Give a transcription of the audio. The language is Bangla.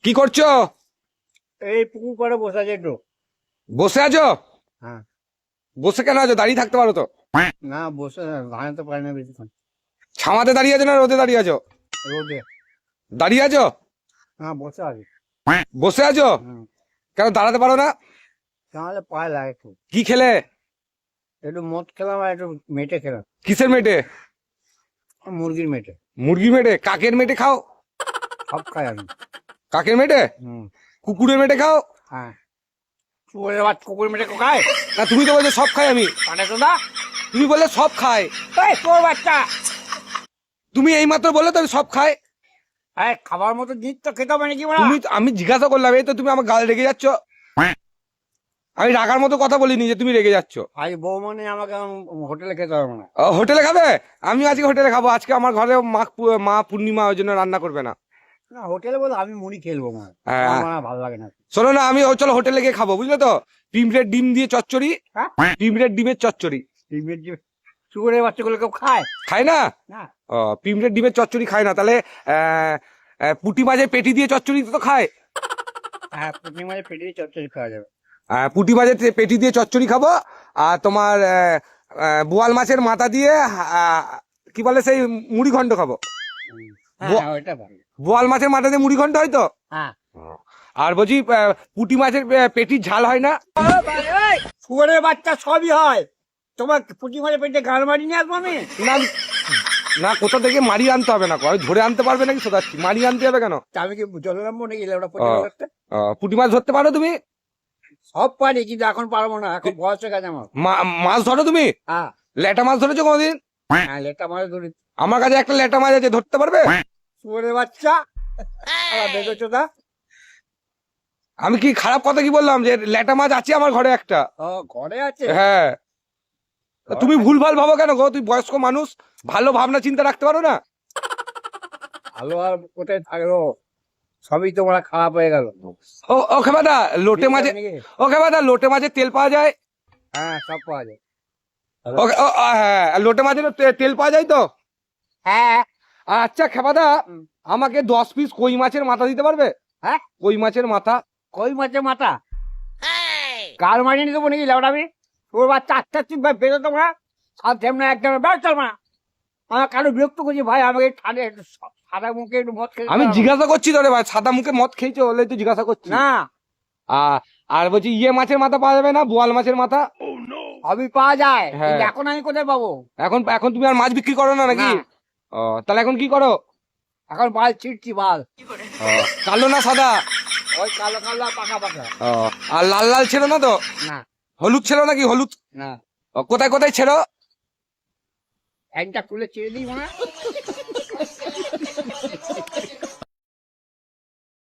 কি করছো? এই পুকুর পাড়ে বসে আছে একটু। বসে আছো? হ্যাঁ। বসে কেন আছো? দাঁড়িয়ে থাকতে পারো তো। না বসে দাঁড়াতে পারি না বেশিক্ষণ। ছামাতে দাঁড়িয়ে আছো না রোদে দাঁড়িয়ে আছো? রোদে। দাঁড়িয়ে আছো? হ্যাঁ বসে আছি। বসে আছো? কেন দাঁড়াতে পারো না? তাহলে পায়ে লাগে একটু। কি খেলে? একটু মদ খেলাম আর একটু মেটে খেলাম। কিসের মেটে? মুরগির মেটে। মুরগি মেটে? কাকের মেটে খাও? সব খাই আমি। কাকের মেটে? কুকুরের মেটে খাও? হ্যাঁ। শুয়োরের বাচ্চা কুকুর মেটে খায় না, তুমি তো বলছো সব খাই আমি। কাটে তো না। তুমি বললে সব খাই। এই তোর বাচ্চা। তুমি এই মাত্র বললে তো আমি সব খাই। এই খাবার মতো জিনিস তো খেতে হবে নাকি বলা? আমি জিজ্ঞাসা করলাম, এই তো তুমি আমার গাল রেগে যাচ্ছ। আমি রাগার মতো কথা বলিনি যে তুমি রেগে যাচ্ছ। আজ বৌমনি আমাকে হোটেলে খেতে হবে না। হোটেলে খাবে? আমি আজকে হোটেলে খাবো। আজকে আমার ঘরে মা পূর্ণিমা, ওই জন্য রান্না করবে না। না হোটেলে বলে আমি মুড়ি খেলবো না। হ্যাঁ। আমার ভালো লাগে না। শোনো না, আমি চলো হোটেলে গিয়ে খাবো, বুঝলে তো? পিঁপড়ের ডিম দিয়ে চচ্চড়ি। হ্যাঁ? পিঁপড়ের ডিমের চচ্চড়ি। শুয়োরের বাচ্চাগুলো কেউ খায়? খায় না? না। ও, পিঁপড়ের ডিমের চচ্চড়ি খায় না? তাহলে পুঁটি মাছের পেটি দিয়ে চচ্চড়ি তো খায়। হ্যাঁ পুঁটি মাছের পেটে চচ্চড়ি খাওয়া যাবে। পুঁটি মাছের পেটি দিয়ে চচ্চড়ি খাবো। আর তোমার বোয়াল মাছের মাথা দিয়ে কি বলে সেই মুড়ি ঘন্ট খাবো। হ্যাঁ ওইটা ভালো। বোয়াল মাছের মাথা দিয়ে মুড়ি ঘন্ট হয় তো? হ্যাঁ। আর বলছি পুঁটি মাছের পেটির ঝাল হয় না? শুয়োরের বাচ্চা সবই হয়। তোমার পুঁটি মাছের পেটে গাল মারি নিয়ে আসবো আমি? না না, কোথা থেকে মারি আনতে হবে না, আমি ধরে আনতে পারবে নাকি? শোধাচ্ছি, মারি আনতে হবে কেন? তা আমি কি জলে নামবো নাকি ওটা পুঁটি মাছ ধরতে পারো তুমি? সব পারি কিন্তু এখন পারবো না, এখন বয়স হয়ে গেছে আমার। মাছ ধরো তুমি? হ্যাঁ। ল্যাটা মাছ ধরেছো কোনোদিন? হ্যাঁ লেটা মাছ ধরি। আমার কাছে একটা ল্যাটা মাছ আছে, ধরতে পারবে? শুয়োরের বাচ্চা বেরোছো তা? আমি কি খারাপ কথা কি বললাম? যে ল্যাটা মাছ আছে আমার ঘরে একটা। ও ঘরে আছে? হ্যাঁ। তুমি ভুলভাল ভাবো কেন গো? তুই বয়স্ক মানুষ, ভালো ভাবনা চিন্তা রাখতে পারো না? ভালো আর কোথায় থাকলো, সবই তোমরা খারাপ হয়ে গেল। ও খেবাদা, লোটে মাঝে, ও খেবাদা লোটে মাঝে তেল পাওয়া যায়? হ্যাঁ সব পাওয়া যায়। হ্যাঁ, লোটে মাছের তেল পাওয়া যায় তো? হ্যাঁ। আচ্ছা খেবাদা, আমাকে 10 পিস কই মাছের মাথা দিতে পারবে? হ্যাঁ কই মাছের মাথা। কই মাছের মাথা? গাল মারিয়ে নিয়ে দেবো নাকি লেবড়াবি? তোর বাচ্চা আচ্ছা বেরো তোমরা সাথে না একদম বেরো চল না। আমার কারো বিরক্ত করছি ভাই, আমাকে সাদা মুখে একটু মদ খেতে আমি জিজ্ঞাসা করছি তো রে ভাই, সাদা মুখে মদ খেয়েছো বলে তো জিজ্ঞাসা করছি। না। আর বলছি মাছের মাথা পাওয়া যাবে না? বোয়াল মাছের মাথা সবই পাওয়া যায়। হ্যাঁ। কিন্তু এখন আমি কোথায় পাবো? এখন তুমি আর মাছ বিক্রি করো না নাকি? না। তাহলে এখন কি করো? এখন বাল ছিটছি বাল। কালো না সাদা? ওই কালো কালো পাকা পাকা। আর লাল লাল ছিল না তো? না। হলুদ ছিল নাকি? হলুদ না। কোথায় কোথায় ছিল? একটা খুলে ছেড়ে দিই মনে হয়।